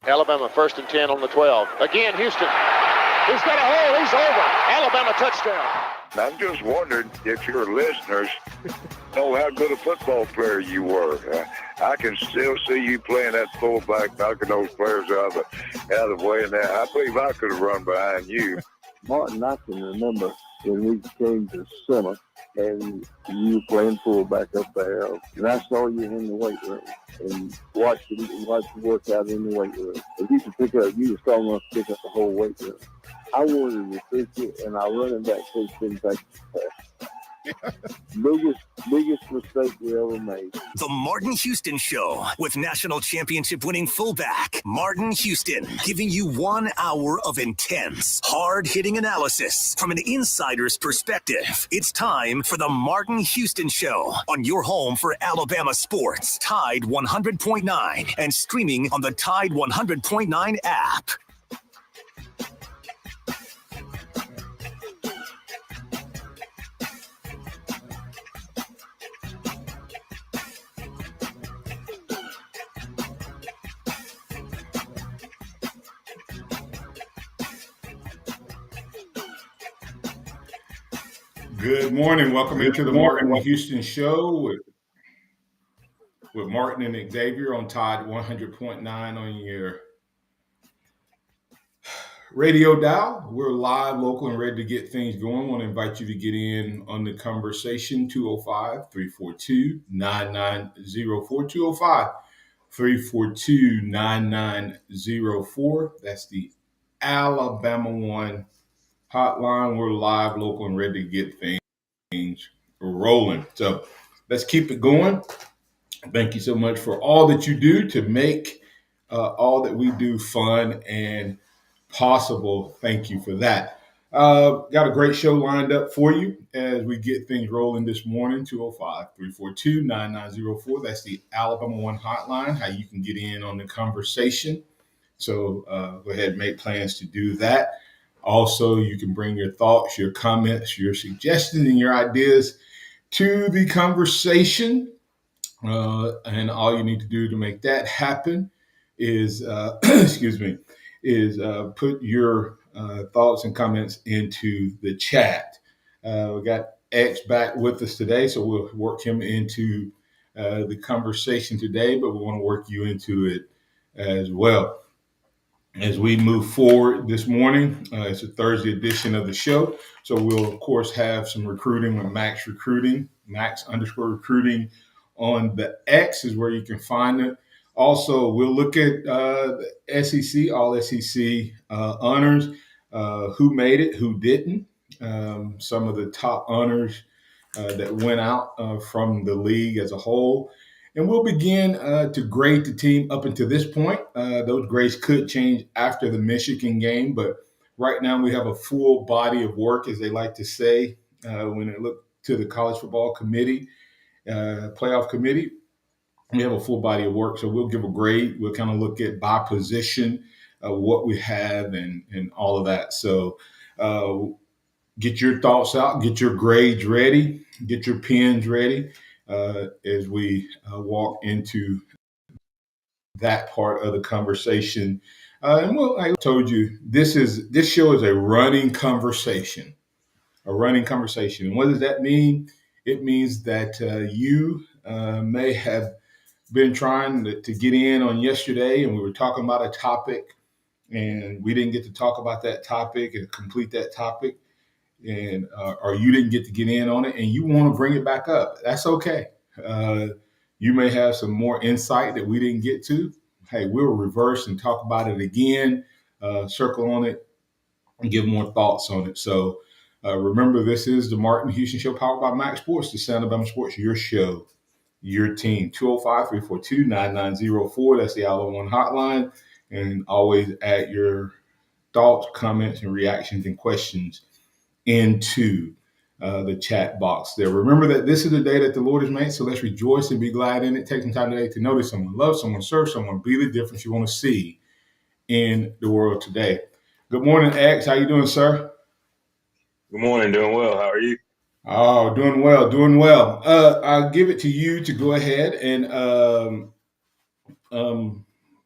Alabama 1st and 10 on the 12. Again, Houston. He's got a hole. He's over. Alabama touchdown. I'm just wondering if your listeners know how good a football player you were. I can still see you playing that fullback, knocking those players out of the way. And I believe I could have run behind you. Martin, I can remember when we came to summer and you playing fullback up there, and I saw you in the weight room and watched you work out in the weight room. If you were strong enough to pick up the whole weight room. I wanted to pitch it, and our running back coach didn't take the pass. Biggest mistake we ever made. The Martin Houston Show with national championship winning fullback Martin Houston, giving you 1 hour of intense, hard-hitting analysis from an insider's perspective. It's time for the Martin Houston Show on your home for Alabama sports, Tide 100.9, and streaming on the Tide 100.9 app. Good morning. Welcome into the Martin Houston Show with Martin and Xavier on Tide 100.9 on your radio dial. We're live, local, and ready to get things going. I want to invite you to get in on the conversation, 205-342-9904, 205-342-9904. That's the Alabama One hotline. We're live, local, and ready to get things rolling. So let's keep it going. Thank you so much for all that you do to make all that we do fun and possible. Thank you for that. Got a great show lined up for you as we get things rolling this morning. 205-342-9904. That's the Alabama One hotline, how you can get in on the conversation. So go ahead and make plans to do that. Also, you can bring your thoughts, your comments, your suggestions, and your ideas to the conversation. And all you need to do to make that happen is, put your thoughts and comments into the chat. We got X back with us today, so we'll work him into the conversation today, but we want to work you into it as well. As we move forward this morning, it's a Thursday edition of the show. So we'll, of course, have some recruiting with Max Recruiting, Max_recruiting on the X is where you can find it. Also, we'll look at the SEC, all SEC honors, who made it, who didn't, some of the top honors that went out from the league as a whole. And we'll begin to grade the team up until this point. Those grades could change after the Michigan game, but right now we have a full body of work, as they like to say, when they look to the college football committee, playoff committee. We have a full body of work, so we'll give a grade. We'll kind of look at by position, what we have and all of that. So get your thoughts out, get your grades ready, get your pens ready. As we walk into that part of the conversation. And I told you, this show is a running conversation. And what does that mean? It means that you may have been trying to get in on yesterday, and we were talking about a topic, and we didn't get to talk about that topic and complete that topic. And or you didn't get to get in on it and you want to bring it back up, that's okay. You may have some more insight that we didn't get to. Hey, we'll reverse and talk about it again, circle on it, and give more thoughts on it. So remember, this is the Martin Houston Show powered by MaXSports, the sound of Bama Sports, your show, your team. 205-342-9904. That's the Alabama One hotline. And always add your thoughts, comments, and reactions and questions into the chat box there. Remember that this is the day that the Lord has made, so let's rejoice and be glad in it. Take some time today to notice someone, love someone, serve someone, be the difference you want to see in the world today. Good morning, X. How you doing, sir? Good morning. Doing well. How are you? Oh, doing well. I'll give it to you to go ahead and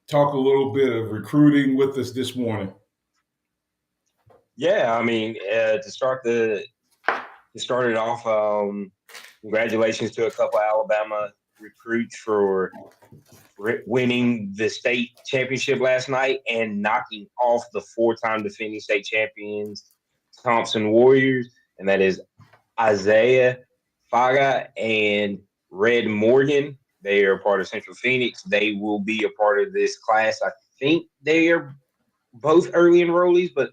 talk a little bit of recruiting with us this morning. Yeah, I mean, to start it off, congratulations to a couple of Alabama recruits for winning the state championship last night and knocking off the 4-time defending state champions Thompson Warriors, and that is Isaiah Faga and Red Morgan. They are part of Central Phoenix. They will be a part of this class. I think they are both early enrollees, but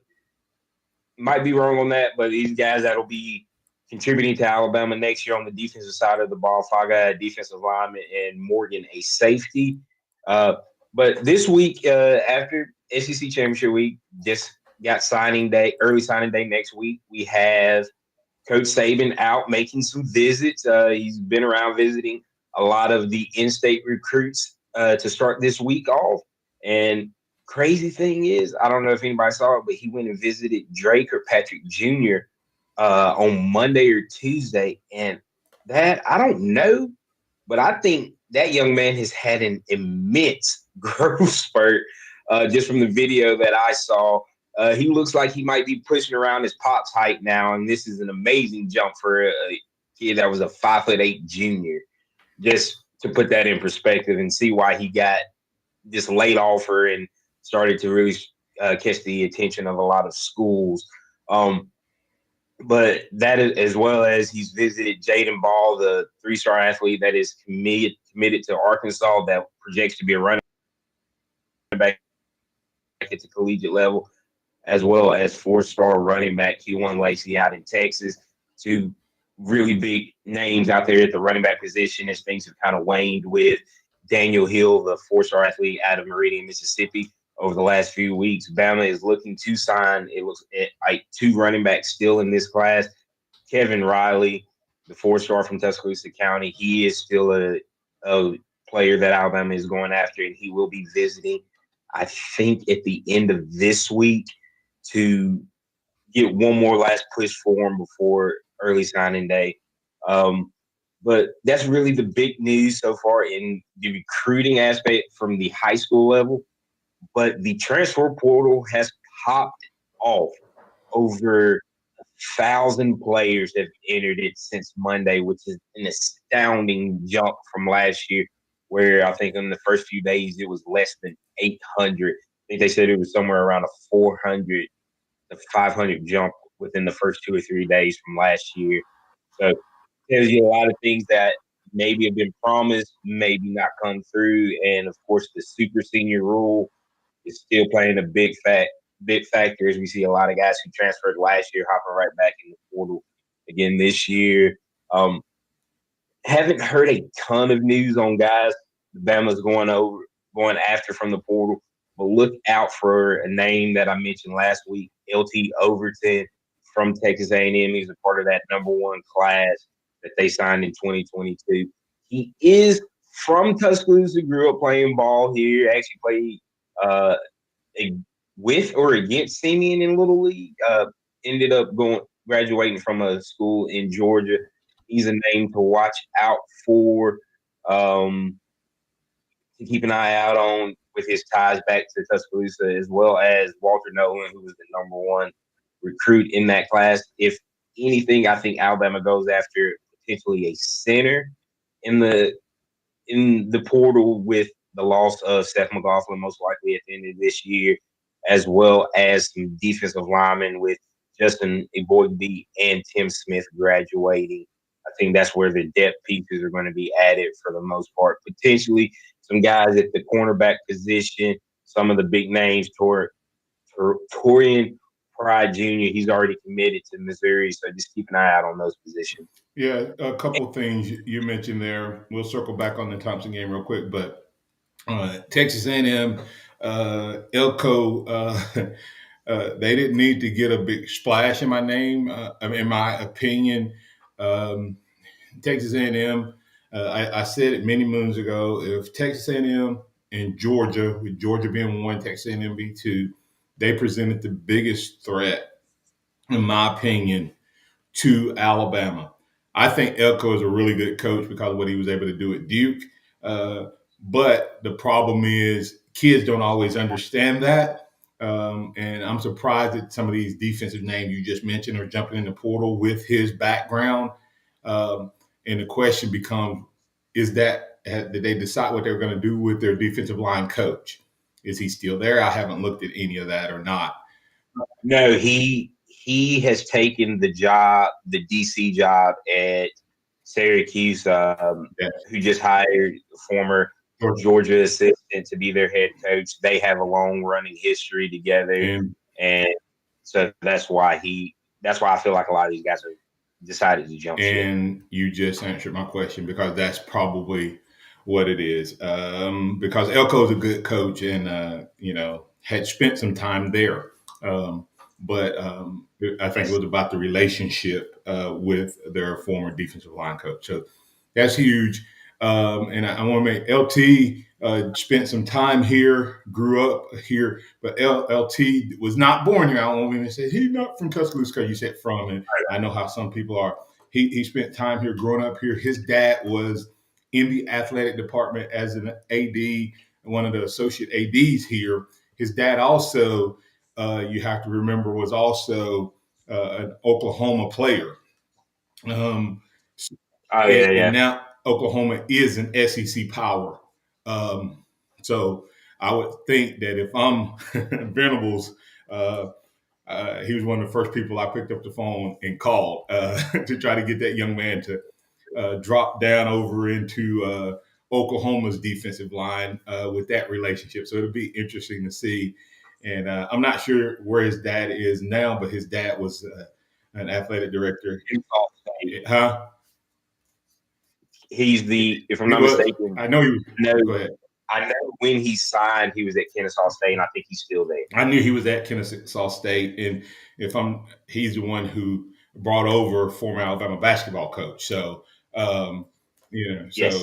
might be wrong on that. But these guys that'll be contributing to Alabama next year on the defensive side of the ball. Faga, a defensive lineman, and Morgan, a safety. But this week, after SEC Championship Week, just got signing day, early signing day next week. We have Coach Saban out making some visits. He's been around visiting a lot of the in-state recruits to start this week off. And crazy thing is, I don't know if anybody saw it, but he went and visited Drake or Patrick Jr. On Monday or Tuesday. And that, I don't know, but I think that young man has had an immense growth spurt just from the video that I saw. He looks like he might be pushing around his pop's height now, and this is an amazing jump for a kid that was a 5'8" junior. Just to put that in perspective and see why he got this late offer and started to really catch the attention of a lot of schools. But that is, as well as he's visited Jaden Ball, the 3-star athlete that is committed to Arkansas, that projects to be a running back at the collegiate level, as well as 4-star running back Q1 Lacey out in Texas. Two really big names out there at the running back position as things have kind of waned with Daniel Hill, the 4-star athlete out of Meridian, Mississippi, over the last few weeks. Bama is looking to sign, it looks like 2 running backs still in this class. Kevin Riley, the 4-star from Tuscaloosa County, he is still a player that Alabama is going after, and he will be visiting, I think, at the end of this week to get one more last push for him before early signing day. But that's really the big news so far in the recruiting aspect from the high school level. But the transfer portal has popped off. Over 1,000 players have entered it since Monday, which is an astounding jump from last year, where I think in the first few days it was less than 800. I think they said it was somewhere around a 400 to 500 jump within the first 2 or 3 days from last year. So tells you a lot of things that maybe have been promised, maybe not come through. And of course, the super senior rule is still playing a big factor as we see a lot of guys who transferred last year hopping right back in the portal again this year. Haven't heard a ton of news on guys Bama's going after from the portal, but look out for a name that I mentioned last week, LT Overton from Texas A&M. He's a part of that number 1 class that they signed in 2022. He is from Tuscaloosa, grew up playing ball here, actually played with or against Simeon in Little League, ended up graduating from a school in Georgia. He's a name to watch out for, to keep an eye out on with his ties back to Tuscaloosa, as well as Walter Nolan, who was the number 1 recruit in that class. If anything, I think Alabama goes after potentially a center in the portal with the loss of Seth McLaughlin, most likely at the end of this year, as well as some defensive linemen with Justin Eboigbe and Tim Smith graduating. I think that's where the depth pieces are going to be added for the most part. Potentially some guys at the cornerback position, some of the big names, Torian Pride Jr., he's already committed to Missouri, so just keep an eye out on those positions. Yeah, a couple of things you mentioned there. We'll circle back on the Thompson game real quick, but Texas A&M, Elko, they didn't need to get a big splash in my name. In my opinion, Texas A&M. I said it many moons ago. If Texas A&M and Georgia, with Georgia being 1, Texas A&M being 2, they presented the biggest threat, in my opinion, to Alabama. I think Elko is a really good coach because of what he was able to do at Duke. But the problem is, kids don't always understand that. And I'm surprised that some of these defensive names you just mentioned are jumping in the portal with his background. And the question becomes, did they decide what they were going to do with their defensive line coach? Is he still there? I haven't looked at any of that or not. No, he has taken the job, the DC job at Syracuse, who just hired former Georgia assistant to be their head coach. They have a long running history together, and so that's why I feel like a lot of these guys are decided to jump ship. And you just answered my question, because that's probably what it is. Because Elko's a good coach and had spent some time there. But I think it was about the relationship with their former defensive line coach. So that's huge. And I want to make LT spent some time here, grew up here, but LT was not born here. I don't want to say he's not from Tuscaloosa because you said from, and I know how some people are. He spent time here, growing up here. His dad was in the athletic department as an AD, one of the associate ADs here. His dad also, you have to remember, was also an Oklahoma player. And now Oklahoma is an SEC power. So I would think that if I'm Venables, he was one of the first people I picked up the phone and called to try to get that young man to drop down over into Oklahoma's defensive line with that relationship. So it'll be interesting to see. And I'm not sure where his dad is now, but his dad was an athletic director. Huh? He's if I'm not mistaken. I know he was. No, go ahead. I know when he signed, he was at Kennesaw State, and I think he's still there. I knew he was at Kennesaw State, and he's the one who brought over former Alabama basketball coach. So, Yes.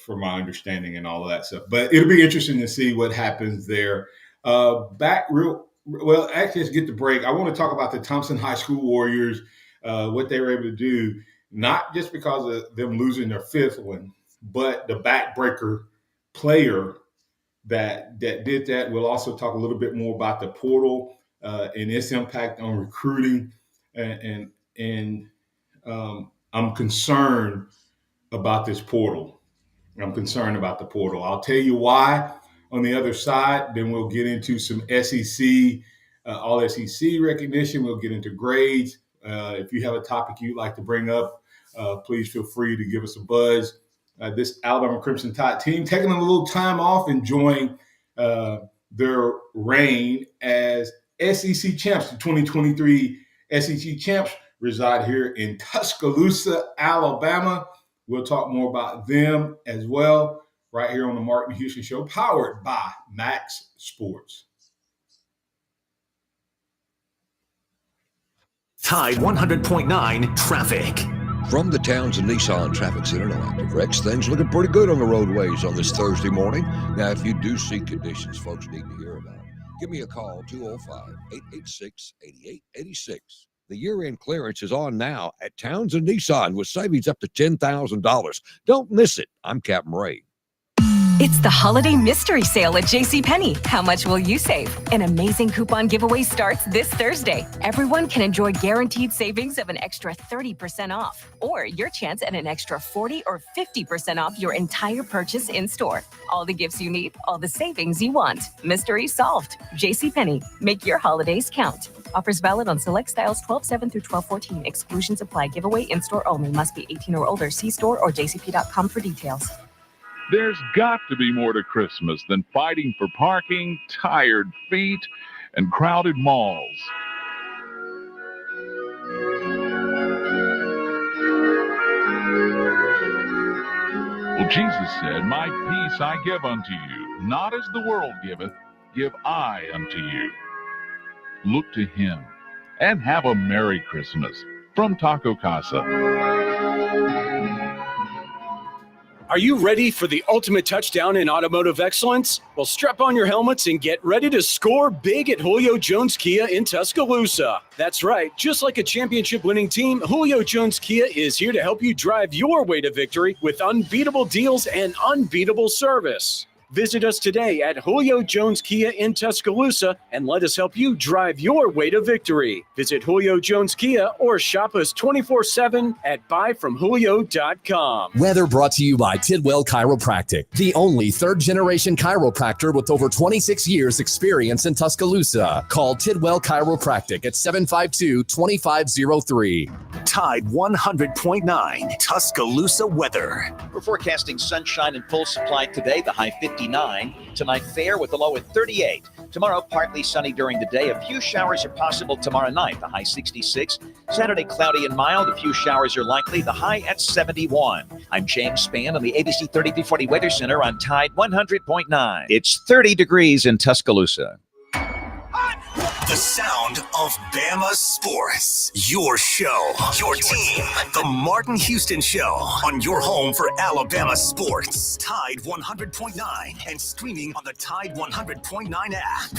From my understanding and all of that stuff. But it'll be interesting to see what happens there. Actually, let's get the break. I want to talk about the Thompson High School Warriors, what they were able to do, not just because of them losing their fifth one, but the backbreaker player that did that. We'll also talk a little bit more about the portal and its impact on recruiting. And I'm concerned about this portal. I'm concerned about the portal. I'll tell you why on the other side. Then we'll get into some SEC, all SEC recognition. We'll get into grades. If you have a topic you'd like to bring up, please feel free to give us a buzz. This Alabama Crimson Tide team taking a little time off, enjoying their reign as SEC champs. The 2023 SEC champs reside here in Tuscaloosa, Alabama. We'll talk more about them as well right here on the Martin Houston Show, powered by MaXSports. Tide 100.9 traffic. From the Townsend Nissan Traffic Center, no active wrecks. Things looking pretty good on the roadways on this Thursday morning. Now, if you do see conditions folks need to hear about, give me a call, 205-886-8886. The year-end clearance is on now at Townsend Nissan with savings up to $10,000. Don't miss it. I'm Captain Ray. It's the holiday mystery sale at JCPenney. How much will you save? An amazing coupon giveaway starts this Thursday. Everyone can enjoy guaranteed savings of an extra 30% off, or your chance at an extra 40 or 50% off your entire purchase in store. All the gifts you need, all the savings you want. Mystery solved. JCPenney. Make your holidays count. Offers valid on select styles 12/7 through 12/14. Exclusions apply. Giveaway in-store only. Must be 18 or older. See store or jcp.com for details. There's got to be more to Christmas than fighting for parking, tired feet, and crowded malls. Well, Jesus said, "My peace I give unto you, not as the world giveth, give I unto you." Look to him and have a Merry Christmas from Taco Casa. Are you ready for the ultimate touchdown in automotive excellence? Well, strap on your helmets and get ready to score big at Julio Jones Kia in Tuscaloosa. That's right. Just like a championship-winning team, Julio Jones Kia is here to help you drive your way to victory with unbeatable deals and unbeatable service. Visit us today at Julio Jones Kia in Tuscaloosa and let us help you drive your way to victory. Visit Julio Jones Kia or shop us 24/7 at buyfromjulio.com. Weather brought to you by Tidwell Chiropractic, the only third-generation chiropractor with over 26 years experience in Tuscaloosa. Call Tidwell Chiropractic at 752-2503. Tide 100.9 Tuscaloosa weather. We're forecasting sunshine and full supply today, the high 59. Tonight, fair with the low at 38. Tomorrow, partly sunny during the day. A few showers are possible tomorrow night, the high 66. Saturday, cloudy and mild. A few showers are likely, the high at 71. I'm James Spann on the ABC 3340 Weather Center on Tide 100.9. It's 30 degrees in Tuscaloosa. The sound of Bama sports. Your show, your team. The Martin Houston Show on your home for Alabama sports. Tide 100.9 and streaming on the Tide 100.9 app.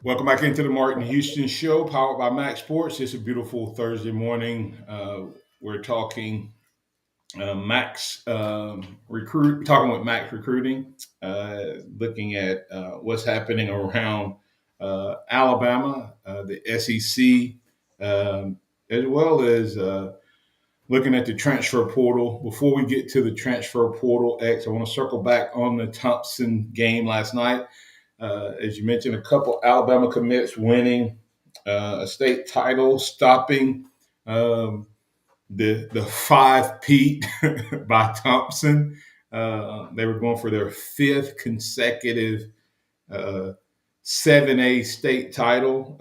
Welcome back into the Martin Houston Show, powered by MaXSports. It's a beautiful Thursday morning. We're talking Max recruit, talking with Max recruiting, looking at what's happening around Alabama, the SEC, as well as looking at the transfer portal. Before we get to the transfer portal, I want to circle back on the Thompson game last night. As you mentioned, a couple Alabama commits winning a state title, stopping the 5-peat by Thompson. They were going for their fifth consecutive 7A state title.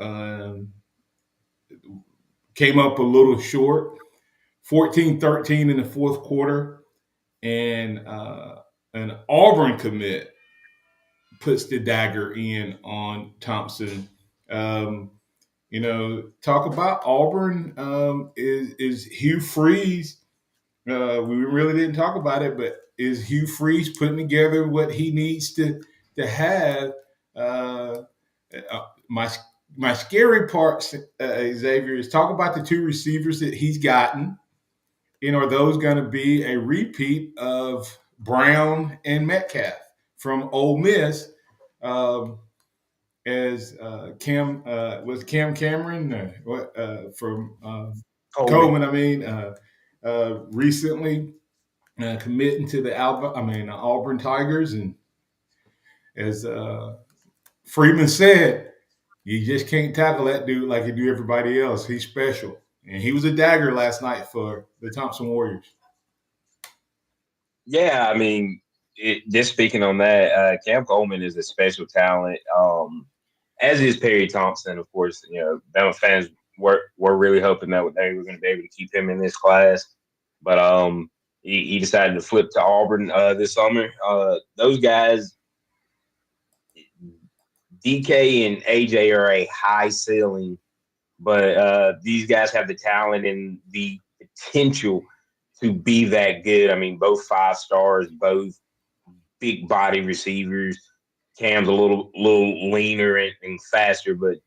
Came up a little short, 14-13 in the fourth quarter, and an Auburn commit puts the dagger in on Thompson. Talk about Auburn is Hugh Freeze. We really didn't talk about it, but is Hugh Freeze putting together what he needs to have? My scary part, Xavier, is talk about the two receivers that he's gotten. Are those going to be a repeat of Brown and Metcalf from Ole Miss? As Cam Cameron from Coleman, recently committing to the Auburn Tigers, and as Freeman said, you just can't tackle that dude like you do everybody else. He's special, and he was a dagger last night for the Thompson Warriors. Yeah, just speaking on that, Cam Coleman is a special talent. As is Perry Thompson, of course. Bama fans were really hoping that they were going to be able to keep him in this class, but he decided to flip to Auburn this summer. Those guys, DK and AJ, are a high ceiling, but these guys have the talent and the potential to be that good. Both 5 stars, both big body receivers. Cam's a little leaner and faster, but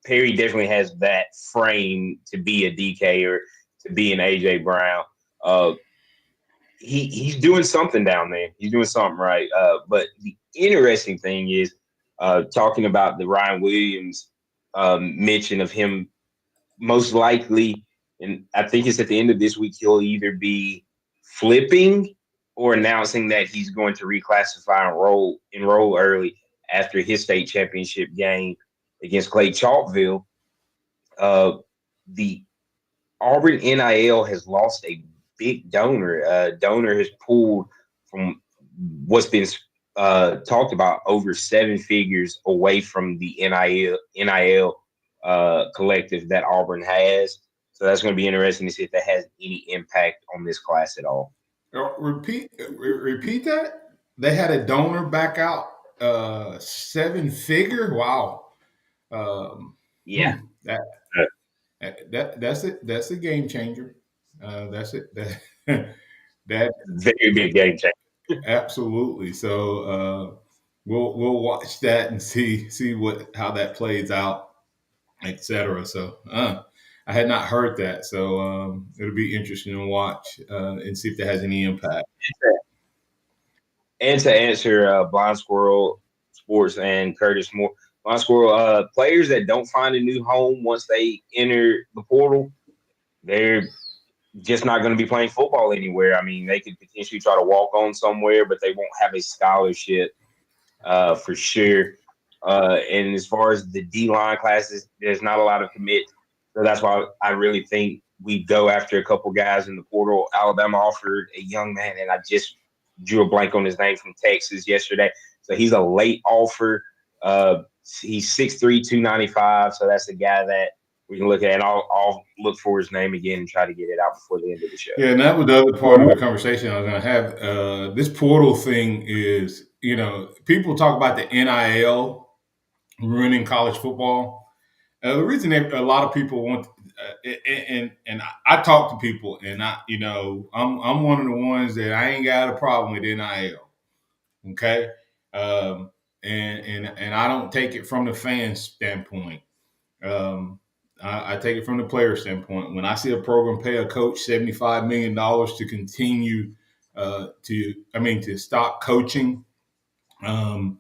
Perry definitely has that frame to be a DK or to be an AJ Brown. He's doing something down there. He's doing something right. But the interesting thing is talking about the Ryan Williams mention of him most likely, and I think it's at the end of this week, he'll either be flipping or announcing that he's going to reclassify and enroll early after his state championship game against Clay Chalkville. The Auburn NIL has lost a big donor. Donor has pulled from what's been talked about over 7 figures away from the NIL collective that Auburn has. So that's going to be interesting to see if that has any impact on this class at all. Repeat that. They had a donor back out 7-figure. Wow. Yeah. That's it. That's a game changer. That's it. That very big game changer. Absolutely. So we'll watch that and see how that plays out. etc. So I had not heard that. So it'll be interesting to watch and see if that has any impact. And to answer Blind Squirrel Sports and Curtis Moore, Blind Squirrel, players that don't find a new home once they enter the portal, they're just not going to be playing football anywhere. I mean, they could potentially try to walk on somewhere, but they won't have a scholarship for sure. And as far as the D-line classes, there's not a lot of commit. So that's why I really think we go after a couple guys in the portal. Alabama offered a young man, and I just drew a blank on his name, from Texas yesterday. So he's a late offer. He's 6'3", 295. So that's the guy that we can look at. And I'll look for his name again and try to get it out before the end of the show. Yeah, and that was the other part of the conversation I was going to have. This portal thing is, people talk about the NIL ruining college football. The reason a lot of people want, and I talk to people, and I'm one of the ones that I ain't got a problem with NIL. Okay, and I don't take it from the fan standpoint. I take it from the player standpoint. When I see a program pay a coach $75 million to continue to stop coaching, and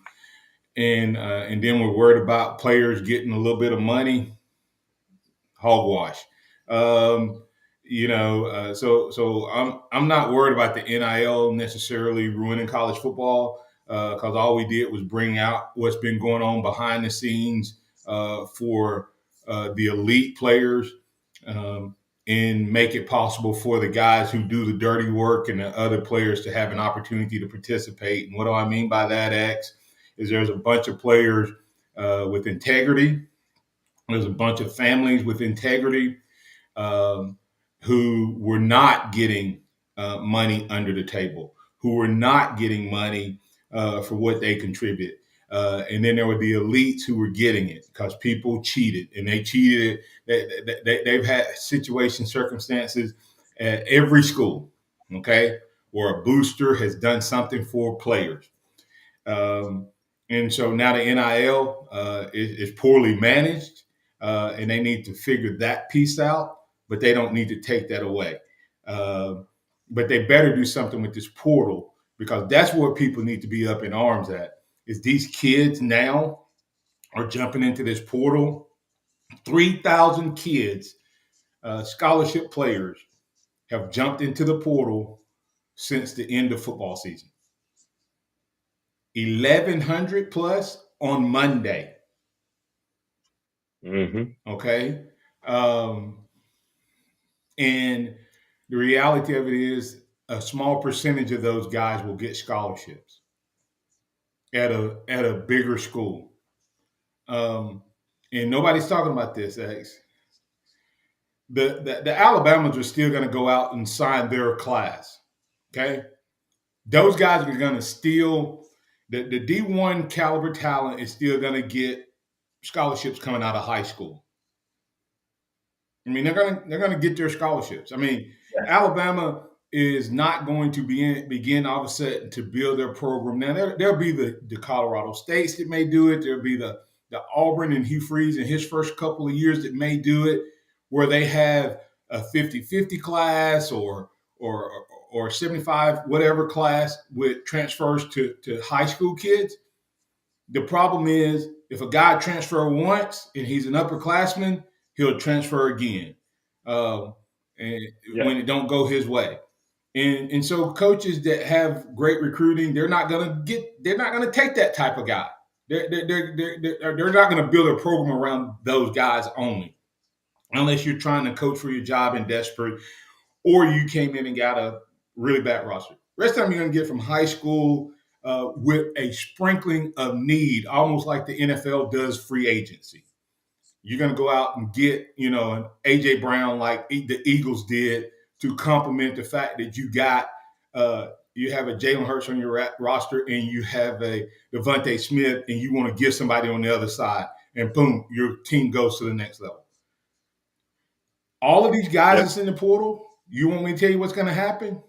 then we're worried about players getting a little bit of money, hogwash. So I'm not worried about the NIL necessarily ruining college football, because all we did was bring out what's been going on behind the scenes for the elite players, and make it possible for the guys who do the dirty work and the other players to have an opportunity to participate. And what do I mean by that, X? Is there's a bunch of players with integrity. There's a bunch of families with integrity who were not getting money under the table, who were not getting money for what they contribute. And then there were the elites who were getting it because people cheated, and they cheated. They've had circumstances at every school, okay, where a booster has done something for players. And so now the NIL is poorly managed, and they need to figure that piece out, but they don't need to take that away. But they better do something with this portal, because that's where people need to be up in arms at, is these kids now are jumping into this portal. 3,000 kids, scholarship players, have jumped into the portal since the end of football season. 1,100 plus on Monday. Mm-hmm. Okay. And the reality of it is a small percentage of those guys will get scholarships at a bigger school. And nobody's talking about this, X. The Alabamans are still going to go out and sign their class. Okay. Those guys are going to still, the D1 caliber talent is still going to get scholarships coming out of high school. I mean, they're gonna get their scholarships. I mean, Alabama is not going to begin all of a sudden to build their program. Now there'll be the Colorado States that may do it. There'll be the Auburn and Hugh Freeze in his first couple of years that may do it, where they have a 50-50 class or 75 whatever class with transfers to high school kids. The problem is, if a guy transfer once and he's an upperclassman, he'll transfer again, when it don't go his way. And so coaches that have great recruiting, they're not gonna take that type of guy. They're not gonna build a program around those guys only, unless you're trying to coach for your job and desperate, or you came in and got a really bad roster. Rest of them you're gonna get from high school with a sprinkling of need, almost like the NFL does free agency. You're going to go out and get, an A.J. Brown like the Eagles did, to complement the fact that you got, you have a Jalen Hurts on your roster, and you have a Devontae Smith, and you want to give somebody on the other side, and boom, your team goes to the next level. All of these guys that's in the portal, you want me to tell you what's going to happen?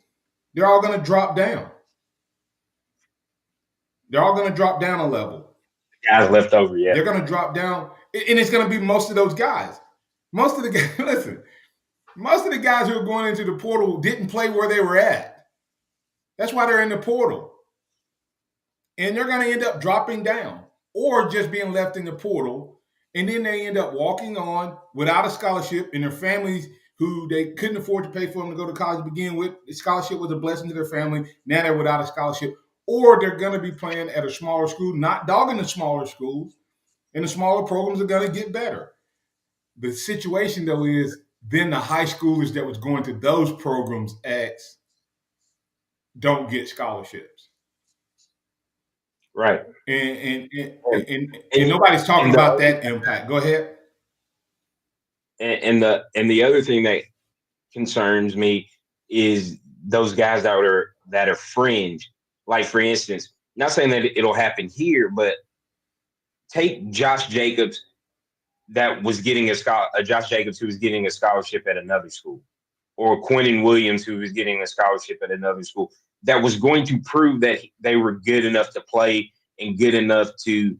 They're all going to drop down. They're all going to drop down a level. Guys left over, They're going to drop down, And it's going to be most of those guys. Most of the guys, listen, most of the guys who are going into the portal didn't play where they were at. That's why they're in the portal. And they're going to end up dropping down or just being left in the portal. And then they end up walking on without a scholarship, and their families who they couldn't afford to pay for them to go to college to begin with. The scholarship was a blessing to their family. Now they're without a scholarship. Or they're going to be playing at a smaller school, not dogging the smaller schools. And the smaller programs are going to get better. The situation, though, is then the high schoolers that was going to those programs don't get scholarships. Right. And nobody's talking about that impact. Go ahead. And the other thing that concerns me is those guys that are fringe. Like, for instance, not saying that it'll happen here, but take Josh Jacobs that was getting Josh Jacobs who was getting a scholarship at another school, or Quentin Williams who was getting a scholarship at another school, that was going to prove that they were good enough to play and good enough to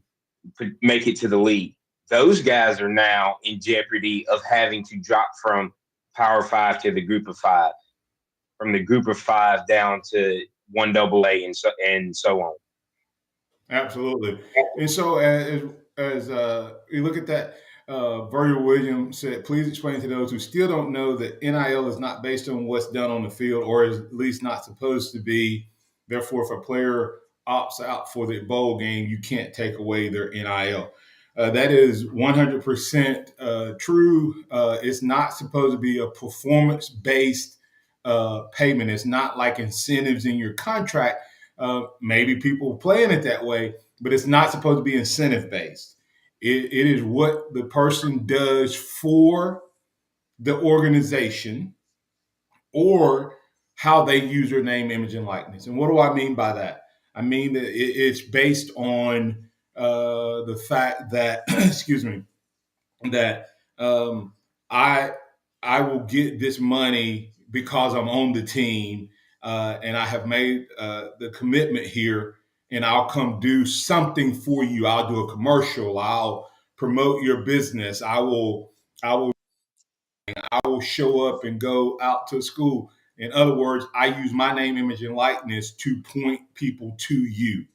make it to the league. Those guys are now in jeopardy of having to drop from Power 5 to the Group of 5, from the Group of 5 down to 1AA and so on. Absolutely. And so as you look at that, Virgil Williams said, please explain to those who still don't know that NIL is not based on what's done on the field, or is at least not supposed to be. Therefore, if a player opts out for the bowl game, you can't take away their NIL. That is 100% true. It's not supposed to be a performance-based payment. It's not like incentives in your contract. Maybe people playing it that way, but it's not supposed to be incentive-based. It is what the person does for the organization or how they use their name, image, and likeness. And what do I mean by that? I mean that it's based on the fact that, that I will get this money because I'm on the team and I have made the commitment here, and I'll come do something for you. I'll do a commercial. I'll promote your business. I will show up and go out to school. In other words, I use my name, image, and likeness to point people to you.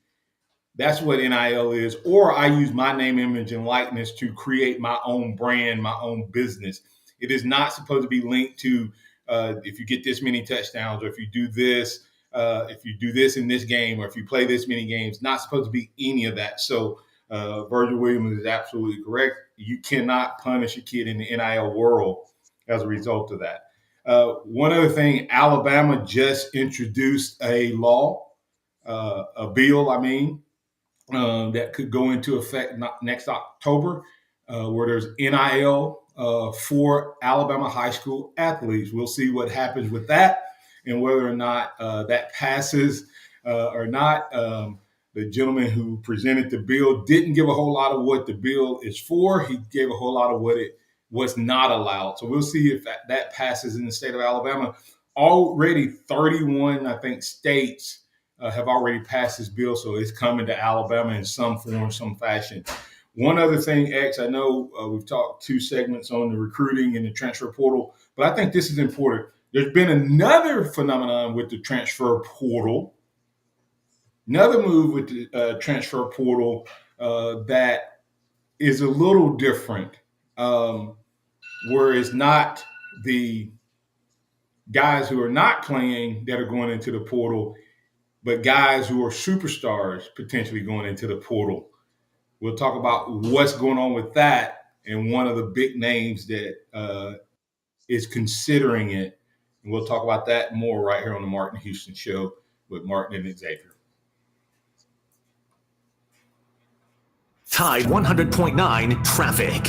That's what NIL is. Or I use my name, image, and likeness to create my own brand, my own business. It is not supposed to be linked to if you get this many touchdowns, or if you do this in this game, or if you play this many games. Not supposed to be any of that. So Virgil Williams is absolutely correct. You cannot punish a kid in the NIL world as a result of that. One other thing, Alabama just introduced a bill, that could go into effect next October, where there's NIL for Alabama high school athletes. We'll see what happens with that and whether or not that passes or not. The gentleman who presented the bill didn't give a whole lot of what the bill is for. He gave a whole lot of what it was not allowed. So we'll see if that passes in the state of Alabama. Already 31, I think, states have already passed this bill, so it's coming to Alabama in some form, some fashion. One other thing, X, I know we've talked 2 segments on the recruiting and the transfer portal, but I think this is important. There's been another phenomenon with the transfer portal, another move with the transfer portal that is a little different, where it's not the guys who are not playing that are going into the portal, but guys who are superstars potentially going into the portal. We'll talk about what's going on with that and one of the big names that is considering it. And we'll talk about that more right here on the Martin Houston Show with Martin and Xavier. Tide 100.9 traffic.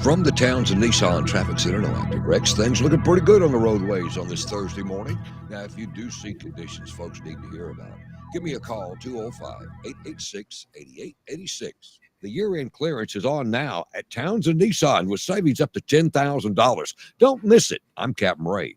From the Townsend Nissan Traffic Center, no active wrecks. Things looking pretty good on the roadways on this Thursday morning. Now, if you do see conditions folks need to hear about, give me a call, 205-886-8886. The year-end clearance is on now at Townsend Nissan with savings up to $10,000. Don't miss it. I'm Captain Ray.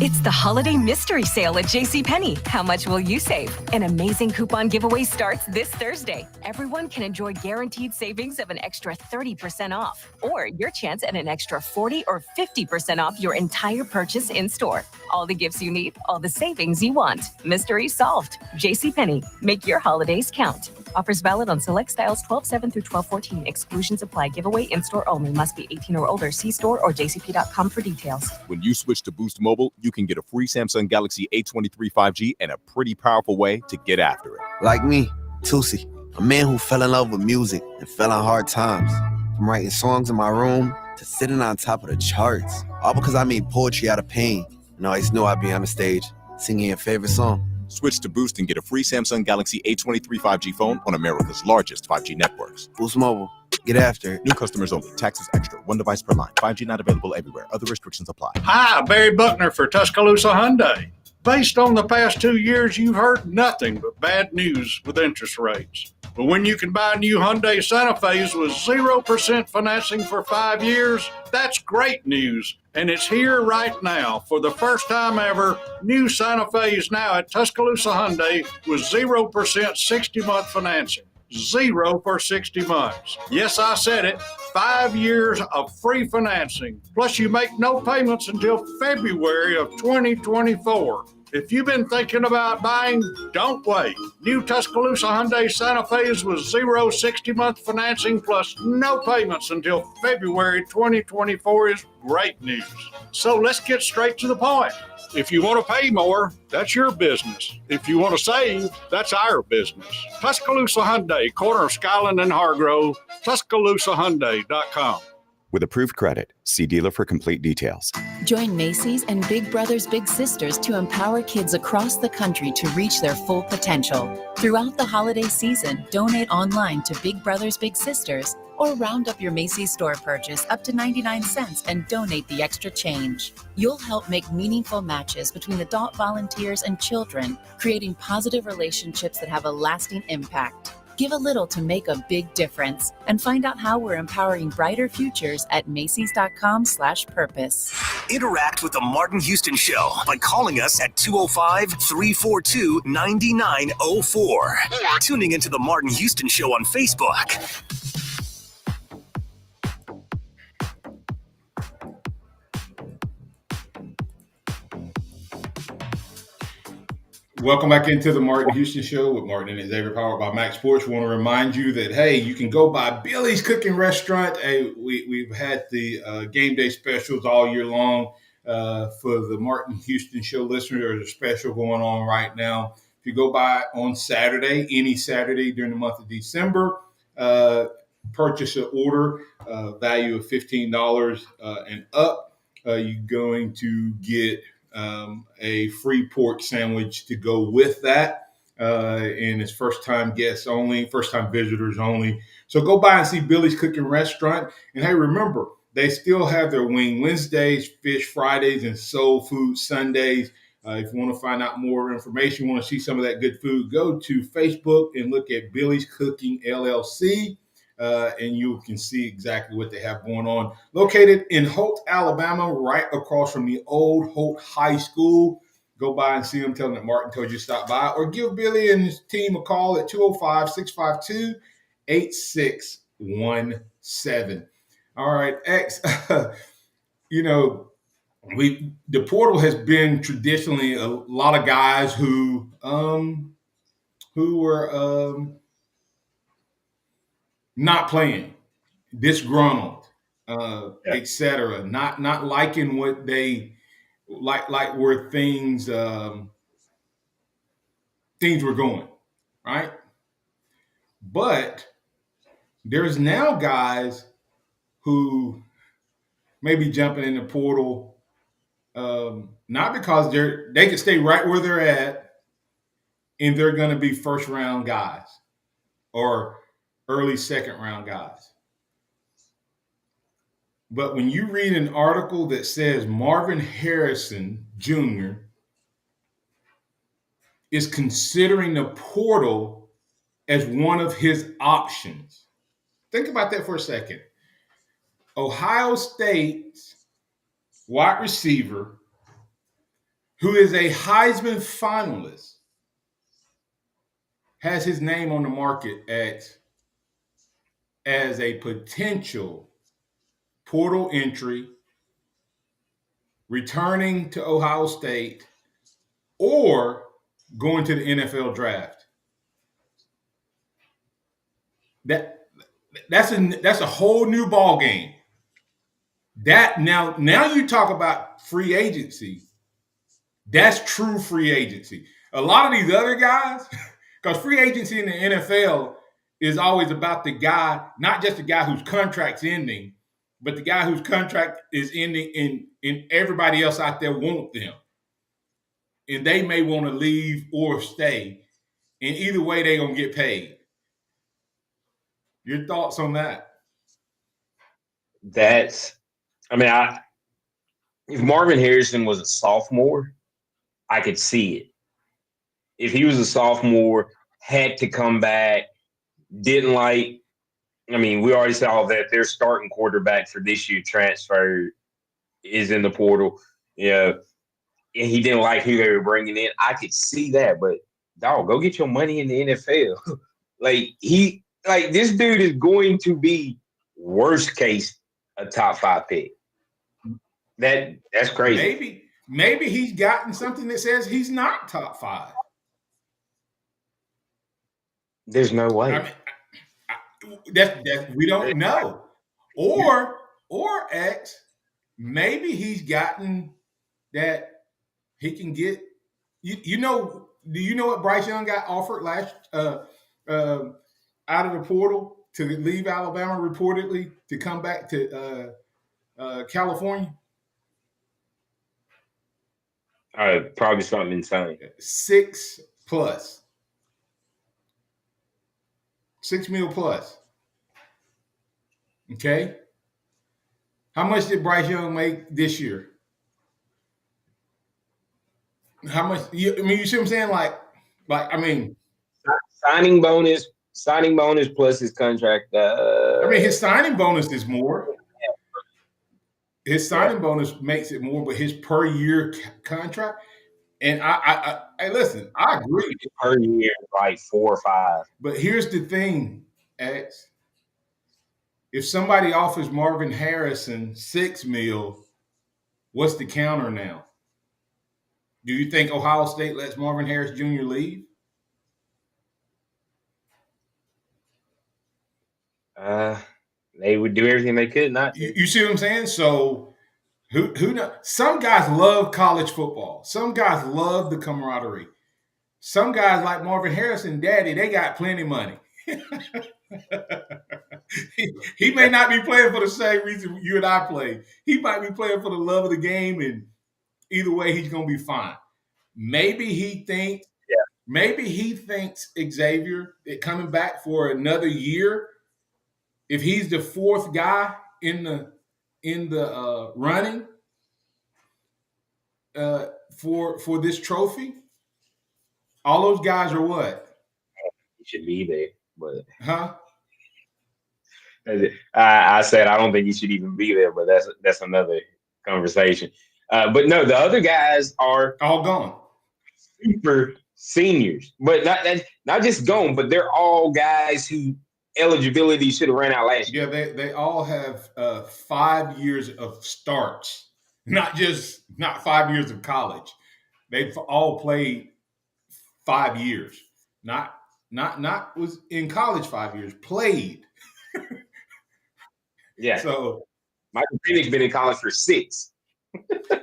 It's the holiday mystery sale at JCPenney. How much will you save? An amazing coupon giveaway starts this Thursday. Everyone can enjoy guaranteed savings of an extra 30% off, or your chance at an extra 40 or 50% off your entire purchase in store. All the gifts you need, all the savings you want. Mystery solved. JCPenney. Make your holidays count. Offers valid on select styles 12/7 through 12/14. Exclusions apply. Giveaway in-store only. Must be 18 or older. See store or jcp.com for details. When you switch to Boost Mobile, you can get a free Samsung Galaxy A23 5G and a pretty powerful way to get after it. Like me, Tusi, a man who fell in love with music and fell on hard times. From writing songs in my room to sitting on top of the charts. All because I made poetry out of pain and always knew I'd be on the stage singing your favorite song. Switch to Boost and get a free Samsung Galaxy A23 5G phone on America's largest 5G networks. Boost Mobile. Get after it. New customers only. Taxes extra. One device per line. 5G not available everywhere. Other restrictions apply. Hi, Barry Buckner for Tuscaloosa Hyundai. Based on the past 2 years, you've heard nothing but bad news with interest rates. But when you can buy a new Hyundai Santa Fe with 0% financing for 5 years, that's great news. And it's here right now. For the first time ever, new Santa Fe is now at Tuscaloosa Hyundai with 0% 60-month financing. 0 for 60 months. Yes, I said it. 5 years of free financing. Plus, you make no payments until February of 2024. If you've been thinking about buying, don't wait. New Tuscaloosa Hyundai Santa Fe's with 0 60-month financing plus no payments until February 2024 is great news. So let's get straight to the point. If you want to pay more, that's your business. If you want to save, that's our business. Tuscaloosa Hyundai, corner of Skyland and Hargrove, TuscaloosaHyundai.com. With approved credit, see dealer for complete details. Join Macy's and Big Brothers Big Sisters to empower kids across the country to reach their full potential. Throughout the holiday season, donate online to Big Brothers Big Sisters or round up your Macy's store purchase up to 99 cents and donate the extra change. You'll help make meaningful matches between adult volunteers and children, creating positive relationships that have a lasting impact. Give a little to make a big difference and find out how we're empowering brighter futures at Macy's.com/purpose. Interact with the Martin Houston Show by calling us at 205-342-9904 or tuning into the Martin Houston Show on Facebook. Welcome back into the Martin Houston Show with Martin and Xavier, powered by MaXSports. We want to remind you that, hey, you can go by Billy's Cooking Restaurant. Hey, we've had the game day specials all year long for the Martin Houston Show listeners. There's a special going on right now. If you go by on Saturday, any Saturday during the month of December, purchase an order value of $15 and up, you're going to get a free pork sandwich to go with that. And it's first-time guests only, first-time visitors only. So go by and see Billy's Cooking Restaurant. And hey, remember, they still have their Wing Wednesdays, Fish Fridays, and Soul Food Sundays. If you want to find out more information, want to see some of that good food, go to Facebook and look at Billy's Cooking LLC. And you can see exactly what they have going on. Located in Holt, Alabama, right across from the old Holt High School. Go by and see them. Tell them that Martin told you to stop by. Or give Billy and his team a call at 205-652-8617. All right, X. The portal has been traditionally a lot of guys who were not playing, disgruntled, etc. Not liking what they like where things were going, right? But there's now guys who may be jumping in the portal, not because they can stay right where they're at, and they're going to be first round guys or early second round guys. But when you read an article that says Marvin Harrison Jr. is considering the portal as one of his options, think about that for a second. Ohio State's wide receiver who is a Heisman finalist, has his name on the market as a potential portal entry, returning to Ohio State, or going to the NFL draft. That's a whole new ball game. That now you talk about free agency. That's true free agency. A lot of these other guys, because free agency in the NFL is always about the guy, not just the guy whose contract's ending, but the guy whose contract is ending and everybody else out there want them. And they may want to leave or stay. And either way, they're going to get paid. Your thoughts on that? If Marvin Harrison was a sophomore, I could see it. If he was a sophomore, had to come back, we already saw that their starting quarterback for this year transfer is in the portal. Yeah. And he didn't like who they were bringing in. I could see that, but dog, go get your money in the NFL. This dude is going to be worst case a top 5 pick. That's crazy. Maybe he's gotten something that says he's not top 5. There's no way. We don't know. Or X, maybe he's gotten that he can get. Do you know what Bryce Young got offered last out of the portal to leave Alabama reportedly to come back to California? Probably something insane. 6 mil plus. Okay. How much did Bryce Young make this year? How much? You see what I'm saying? Signing bonus plus his contract. His signing bonus is more. His signing bonus makes it more, but his per year contract. And I listen. I agree. Per year, like 4 or 5. But here's the thing, X. If somebody offers Marvin Harrison $6 million, what's the counter now? Do you think Ohio State lets Marvin Harris Jr. leave? They would do everything they could not to. You see what I'm saying? So who knows? Some guys love college football. Some guys love the camaraderie. Some guys like Marvin Harrison, daddy, they got plenty of money. he may not be playing for the same reason you and I play. He might be playing for the love of the game, and either way, he's going to be fine. Maybe he thinks Xavier coming back for another year. If he's the 4th guy in the running for this trophy, all those guys are what? He should be there, but huh? I said I don't think he should even be there, but that's another conversation. But no, the other guys are all gone, super seniors, but not just gone, but they're all guys who eligibility should have ran out last year. Yeah, they all have 5 years of starts, not 5 years of college. They've all played 5 years, not was in college 5 years, played. Yeah. So Michael Penix's been in college for 6.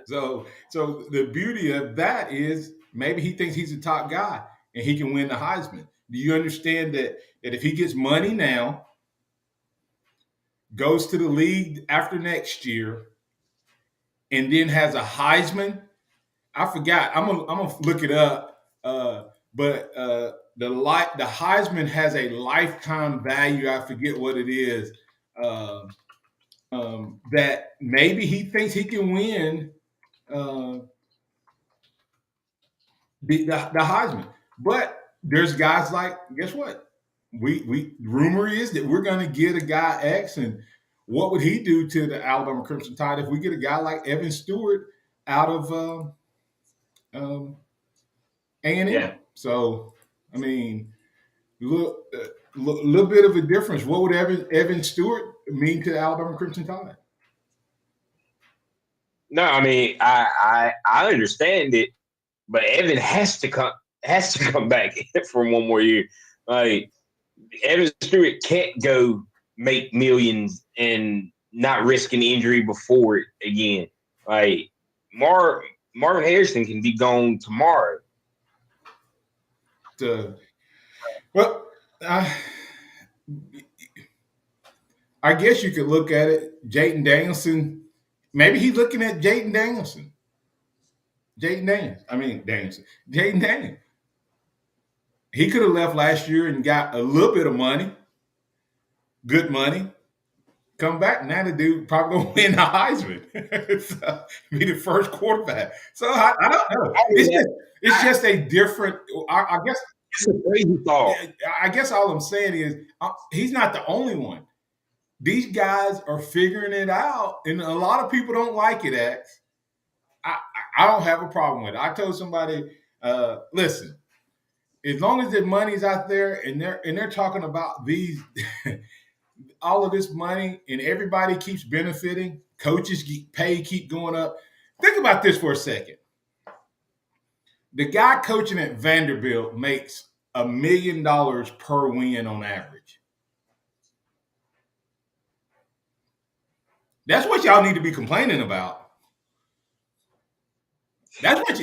So the beauty of that is maybe he thinks he's a top guy and he can win the Heisman. Do you understand that if he gets money now, goes to the league after next year, and then has a Heisman? I forgot. I'm gonna look it up. But the Heisman has a lifetime value. I forget what it is. That maybe he thinks he can win the Heisman. But there's guys like, guess what? We rumor is that we're going to get a guy X, and what would he do to the Alabama Crimson Tide if we get a guy like Evan Stewart out of A&M. Yeah. So, I mean, little bit of a difference. What would Evan Stewart mean to the Alabama Crimson Tide? No, I mean, I understand it, but Evan has to come back for one more year. Like, Evan Stewart can't go make millions and not risk an injury before it again. Like, Marvin Harrison can be gone tomorrow. Well, I guess you could look at it. Jaden Danielson, maybe he's looking at Jaden Danielson. Jaden Daniels. He could have left last year and got a little bit of money, good money. Come back, now the dude probably going to win the Heisman. So, be the first quarterback. So I don't know. It's just a different. I guess it's a crazy thought. I guess all I'm saying is he's not the only one. These guys are figuring it out, and a lot of people don't like it. X. I don't have a problem with it. I told somebody, listen, as long as the money's out there and they're talking about these. All of this money and everybody keeps benefiting. Coaches keep going up. Think about this for a second. The guy coaching at Vanderbilt makes $1 million per win on average. That's what y'all need to be complaining about. That's what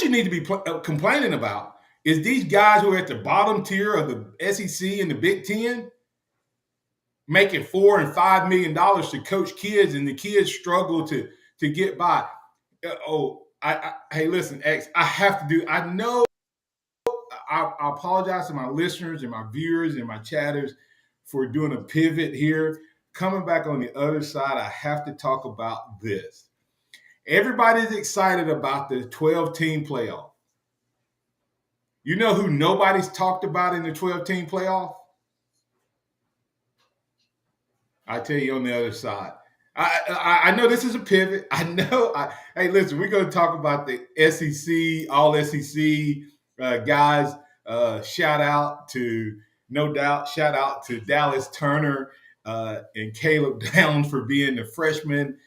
you need to be complaining about is these guys who are at the bottom tier of the SEC and the Big Ten making $4 and $5 million to coach kids, and the kids struggle to get by. Hey, listen, X, I have to do. I know. I apologize to my listeners and my viewers and my chatters for doing a pivot here. Coming back on the other side, I have to talk about this. Everybody's excited about the 12-team playoff. You know who nobody's talked about in the 12-team playoff? I tell you on the other side. I know this is a pivot. I know. Hey, listen, we're going to talk about the SEC, all SEC guys. Shout out to Dallas Turner and Caleb Downs for being the freshman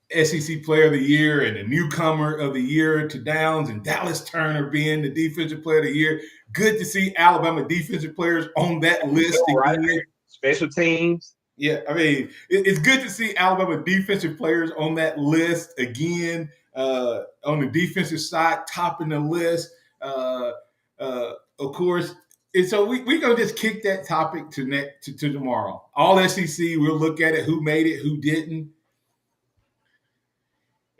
SEC Player of the Year and the newcomer of the year to Downs, and Dallas Turner being the Defensive Player of the Year. Good to see Alabama defensive players on that list again. Special teams. Yeah, I mean, it's good to see Alabama defensive players on that list again, on the defensive side, topping the list. Of course, and so we're going to just kick that topic to tomorrow. All SEC, we'll look at it, who made it, who didn't.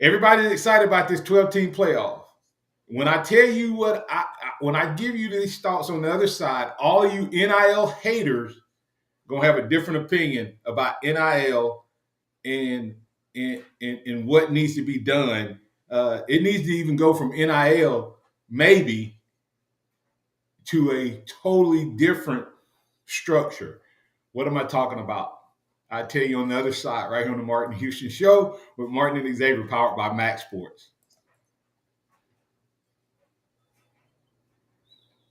Everybody's excited about this 12-team playoff. When I tell you when I give you these thoughts on the other side, all of you NIL haters going to have a different opinion about NIL and what needs to be done. It needs to even go from NIL maybe to a totally different structure. What am I talking about? I tell you on the other side, right here on the Martin Houston Show with Martin and Xavier, powered by MaXSports.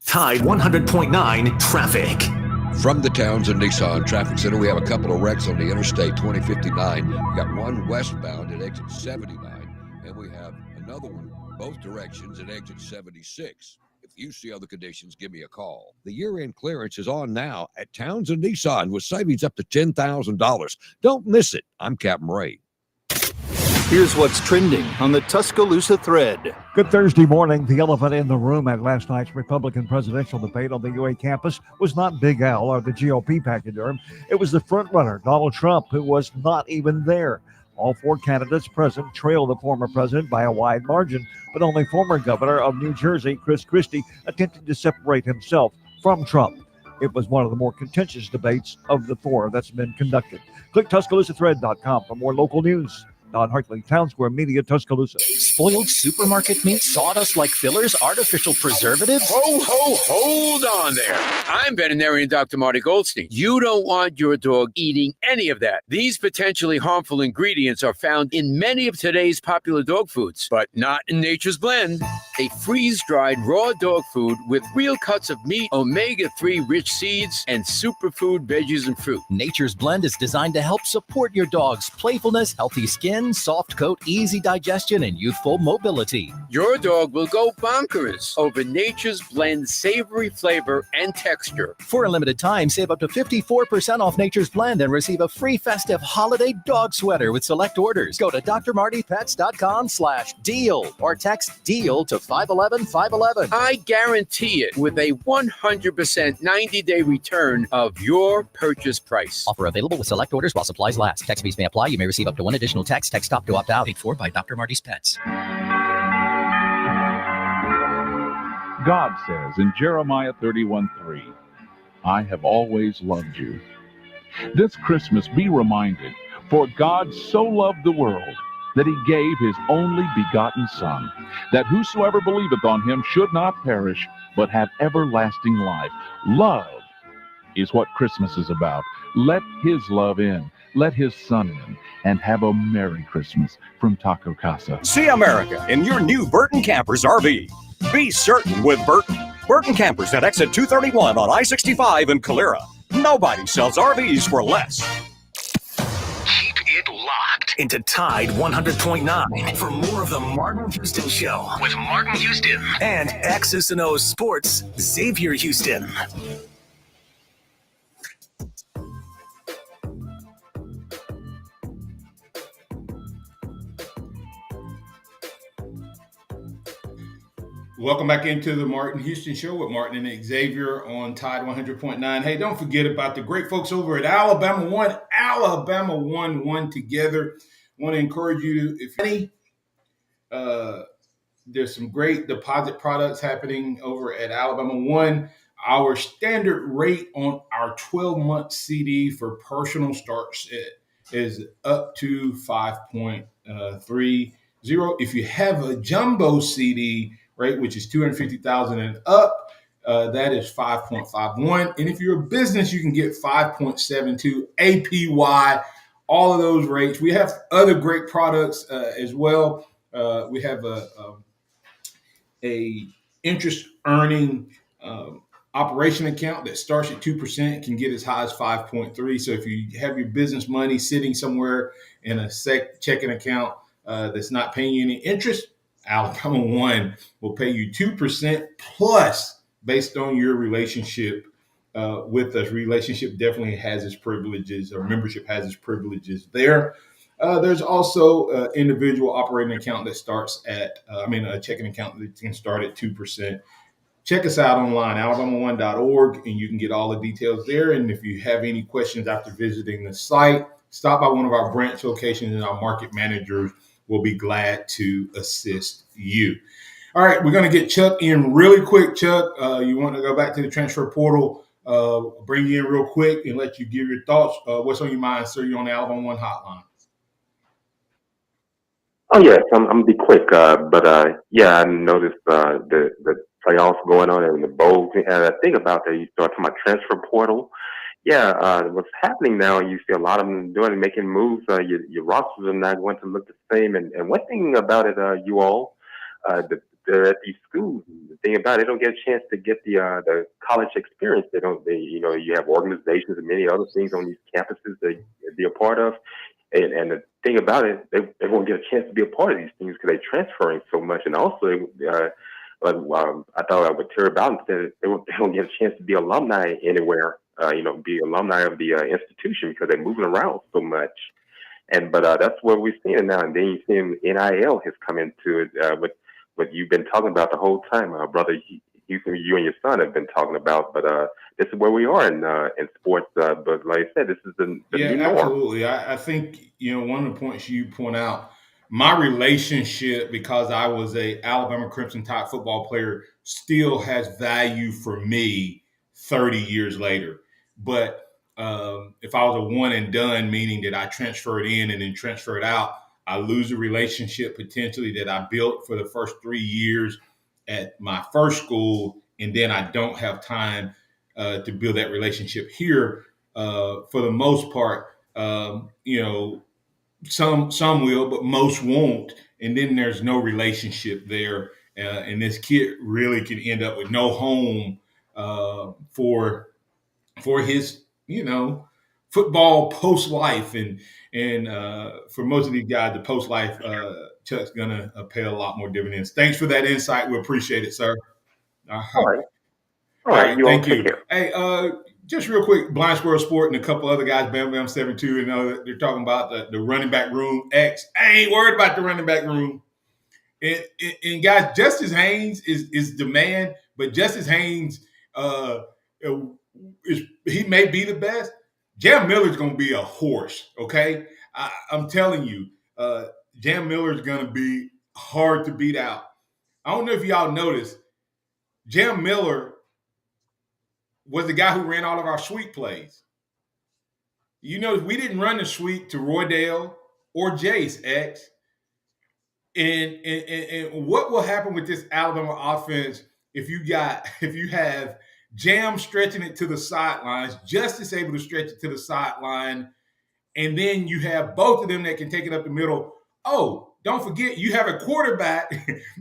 Tide 100.9 traffic. From the Townsend Nissan Traffic Center, we have a couple of wrecks on the Interstate 2059. We got one westbound at exit 79, and we have another one both directions at exit 76. If you see other conditions, give me a call. The year-end clearance is on now at Townsend Nissan with savings up to $10,000. Don't miss it. I'm Captain Ray. Here's what's trending on the Tuscaloosa thread. Good Thursday morning. The elephant in the room at last night's Republican presidential debate on the UA campus was not Big Al or the GOP pachyderm. It was the frontrunner, Donald Trump, who was not even there. All four candidates present trailed the former president by a wide margin, but only former governor of New Jersey, Chris Christie, attempted to separate himself from Trump. It was one of the more contentious debates of the four that's been conducted. Click TuscaloosaThread.com for more local news. Don Hartley, Town Square Media, Tuscaloosa. Spoiled supermarket meat, sawdust like fillers, artificial preservatives. Hold on there. I'm veterinarian Dr. Marty Goldstein. You don't want your dog eating any of that. These potentially harmful ingredients are found in many of today's popular dog foods, but not in Nature's Blend, a freeze-dried raw dog food with real cuts of meat, omega-3 rich seeds, and superfood veggies and fruit. Nature's Blend is designed to help support your dog's playfulness, healthy skin, soft coat, easy digestion, and youthful mobility. Your dog will go bonkers over Nature's Blend savory flavor and texture. For a limited time, save up to 54% off Nature's Blend and receive a free festive holiday dog sweater with select orders. Go to drmartypets.com/deal or text DEAL to 511-511. I guarantee it with a 100% 90-day return of your purchase price. Offer available with select orders while supplies last. Text fees may apply. You may receive up to one additional text. Text stop to opt out. Paid for by Dr. Marty's Pets. God says in Jeremiah 31:3, I have always loved you. This Christmas be reminded, for God so loved the world that he gave his only begotten Son, that whosoever believeth on him should not perish, but have everlasting life. Love is what Christmas is about. Let his love in. Let his Son in. And have a Merry Christmas from Taco Casa. See America in your new Burton Campers RV. Be certain with Burton. Burton Campers at exit 231 on I-65 in Calera. Nobody sells RVs for less. Keep it locked into Tide 100.9 for more of the Martin Houston Show with Martin Houston and X's and O's Sports, Xavier Houston. Welcome back into the Martin Houston Show with Martin and Xavier on Tide 100.9. Hey, don't forget about the great folks over at Alabama One. Alabama One together. Want to encourage you, if any, there's some great deposit products happening over at Alabama One. Our standard rate on our 12-month CD for personal starts is up to 5.30. If you have a jumbo CD rate, which is $250,000 and up, that is 5.51. And if you're a business, you can get 5.72 APY. All of those rates. We have other great products as well. We have a interest earning operation account that starts at 2%, can get as high as 5.3. So if you have your business money sitting somewhere in a checking account that's not paying you any interest, Alabama One will pay you 2% plus based on your relationship with us. Relationship definitely has its privileges, or membership has its privileges there. There's also an individual operating account that starts at, a checking account that can start at 2%. Check us out online, alabama1.org, and you can get all the details there. And if you have any questions after visiting the site, stop by one of our branch locations and our market managers will be glad to assist you. All right, we're going to get Chuck in really quick. Chuck, you want to go back to the transfer portal, bring you in real quick and let you give your thoughts. What's on your mind, sir? You're on the Alabama One hotline. Oh, yes, I'm going to be quick. I noticed the playoffs going on and the bowls. And the thing about that, you start talking about transfer portal. What's happening now, you see a lot of them making moves. Your rosters are not going to look the same. And one thing about it, you all, they're at these schools. The thing about it, they don't get a chance to get the college experience. You have organizations and many other things on these campuses that be a part of. And the thing about it, they won't get a chance to be a part of these things because they're transferring so much. And also, I thought what Terry Bowden said, they don't get a chance to be alumni anywhere. Be alumni of the institution because they're moving around so much. But that's what we're seeing now. And then you're seeing NIL has come into it, what you've been talking about the whole time, brother. You and your son have been talking about. But this is where we are in sports. But like I said, this is the new norm. Absolutely. I think one of the points you point out, my relationship, because I was a Alabama Crimson Tide football player, still has value for me 30 years later. But if I was a one and done, meaning that I transferred in and then transferred out, I lose a relationship potentially that I built for the first 3 years at my first school, and then I don't have time to build that relationship here. For the most part, some will, but most won't, and then there's no relationship there, and this kid really can end up with no home for his football post life, and for most of these guys, the post life Chuck's gonna pay a lot more dividends. Thanks for that insight. We appreciate it, sir. All right. All right, You all thank take you. care. Hey, just real quick, Blind Squirrel Sport and a couple other guys, Bam Bam 72, they're talking about the running back room X. I ain't worried about the running back room. And guys, Justice Haynes is the man, but Justice Haynes he may be the best. Jam Miller's going to be a horse, okay? I'm telling you, Jam Miller's going to be hard to beat out. I don't know if y'all noticed, Jam Miller was the guy who ran all of our sweep plays. You know, we didn't run the sweep to Roydale or Jace, X. And what will happen with this Alabama offense if you have Jam stretching it to the sidelines, Justice able to stretch it to the sideline, and then you have both of them that can take it up the middle. Oh, don't forget, you have a quarterback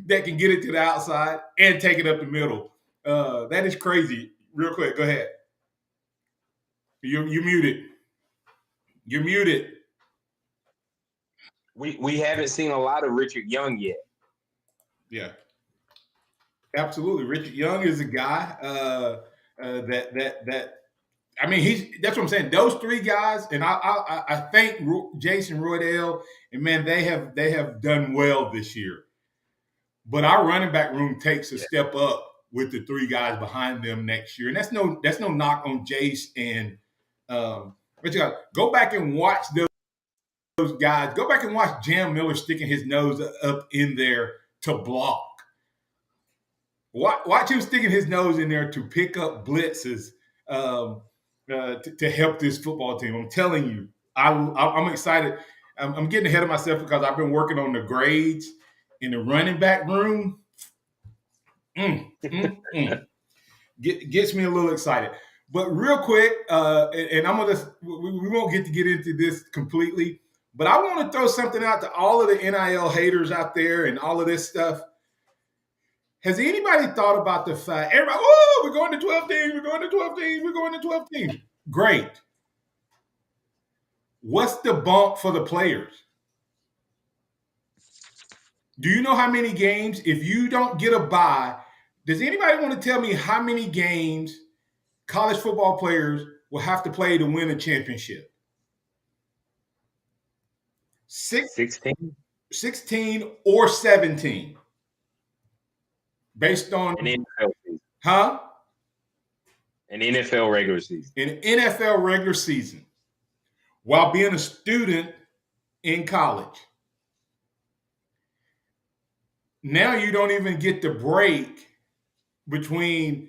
that can get it to the outside and take it up the middle. That is crazy. Real quick, go ahead. You're muted. You're muted. We haven't seen a lot of Richard Young yet. Yeah, absolutely. Richard Young is a guy that I mean, that's what I'm saying. Those three guys, and I thank Jason Roydale, and man, they have done well this year. But our running back room takes a step up with the three guys behind them next year, and that's no knock on Jace and but you got go back and watch those guys. Go back and watch Jam Miller sticking his nose up in there to block. Watch him sticking his nose in there to pick up blitzes to help this football team. I'm telling you, I'm excited. I'm getting ahead of myself because I've been working on the grades in the running back room. Gets me a little excited. But real quick, and I'm gonna we won't get into this completely, but I want to throw something out to all of the NIL haters out there and all of this stuff. Has anybody thought about the fact, everybody, we're going to 12 teams, we're going to 12 teams, we're going to 12 teams. Great. What's the bump for the players? Do you know how many games, if you don't get a bye, does anybody want to tell me how many games college football players will have to play to win a championship? 16 or 17. Based on an NFL season. Huh? An NFL regular season. An NFL regular season. While being a student in college. Now you don't even get the break between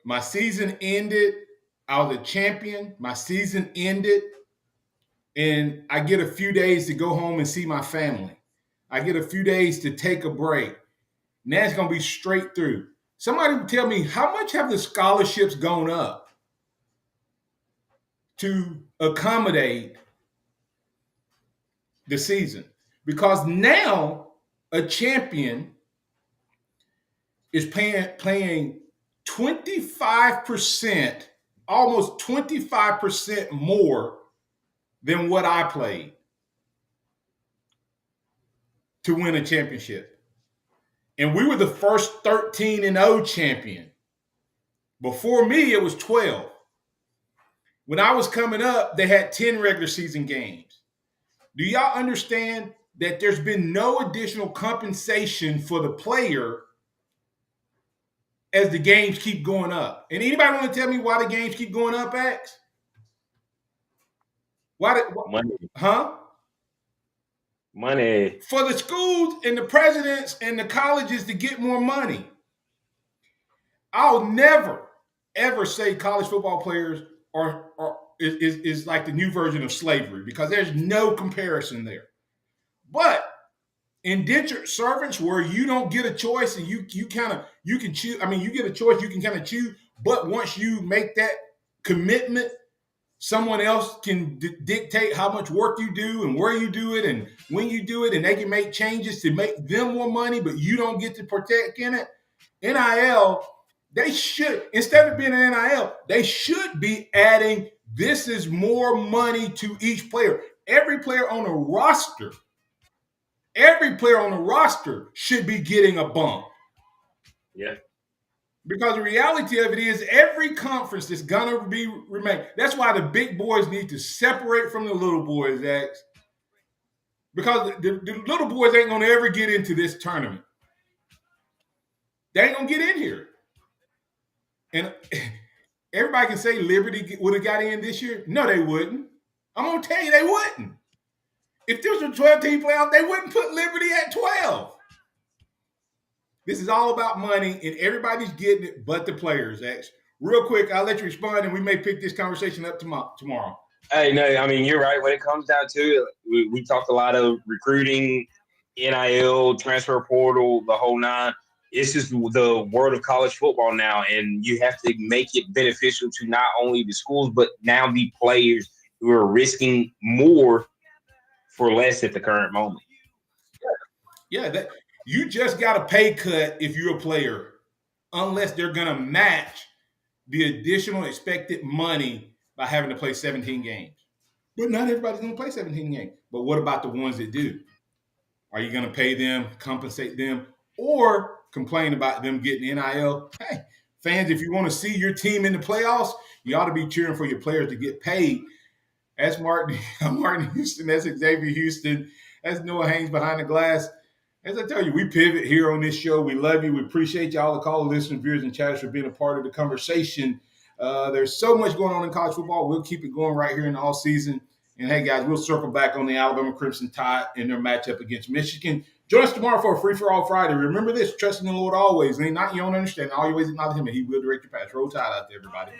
my season ended, I was a champion, my season ended, and I get a few days to go home and see my family. I get a few days to take a break. Now it's going to be straight through. Somebody tell me, how much have the scholarships gone up to accommodate the season? Because now a champion is playing 25%, almost 25% more than what I played to win a championship. And we were the first 13-0 champion. Before me, it was 12. When I was coming up, they had 10 regular season games. Do y'all understand that there's been no additional compensation for the player as the games keep going up? And anybody want to tell me why the games keep going up, X? Money. Huh? Money. For the schools and the presidents and the colleges to get more money. I'll never, ever say college football players is like the new version of slavery, because there's no comparison there. But indentured servants, where you don't get a choice and you can choose. I mean, you get a choice, you can kind of choose. But once you make that commitment, someone else can dictate how much work you do and where you do it and when you do it, and they can make changes to make them more money, but you don't get to partake in it. NIL, they should, instead of being an NIL, they should be adding, this is more money to each player. Every player on the roster should be getting a bump. Yeah. Because the reality of it is every conference is going to remain. That's why the big boys need to separate from the little boys, X. Because the little boys ain't going to ever get into this tournament. They ain't going to get in here. And everybody can say Liberty would have got in this year. No, they wouldn't. I'm going to tell you they wouldn't. If there was a 12-team playoff, they wouldn't put Liberty at 12. This is all about money, and everybody's getting it but the players, X. Real quick, I'll let you respond, and we may pick this conversation up tomorrow. Hey, no, I mean, you're right. When it comes down to it, we talked a lot of recruiting, NIL, transfer portal, the whole nine. It's just the world of college football now, and you have to make it beneficial to not only the schools, but now the players who are risking more for less at the current moment. Yeah, you just got a pay cut if you're a player, unless they're going to match the additional expected money by having to play 17 games. But not everybody's going to play 17 games. But what about the ones that do? Are you going to pay them, compensate them, or complain about them getting NIL? Hey, fans, if you want to see your team in the playoffs, you ought to be cheering for your players to get paid. That's Martin Houston. That's Xavier Houston. That's Noah Haynes behind the glass. As I tell you, we pivot here on this show. We love you. We appreciate y'all, the caller, listeners, viewers, and chatters for being a part of the conversation. There's so much going on in college football. We'll keep it going right here in the all season. And, hey, guys, we'll circle back on the Alabama Crimson Tide in their matchup against Michigan. Join us tomorrow for a free-for-all Friday. Remember this, trust in the Lord always. Lean not your own understanding. All your ways acknowledge him, and he will direct your path. Roll Tide out there, everybody.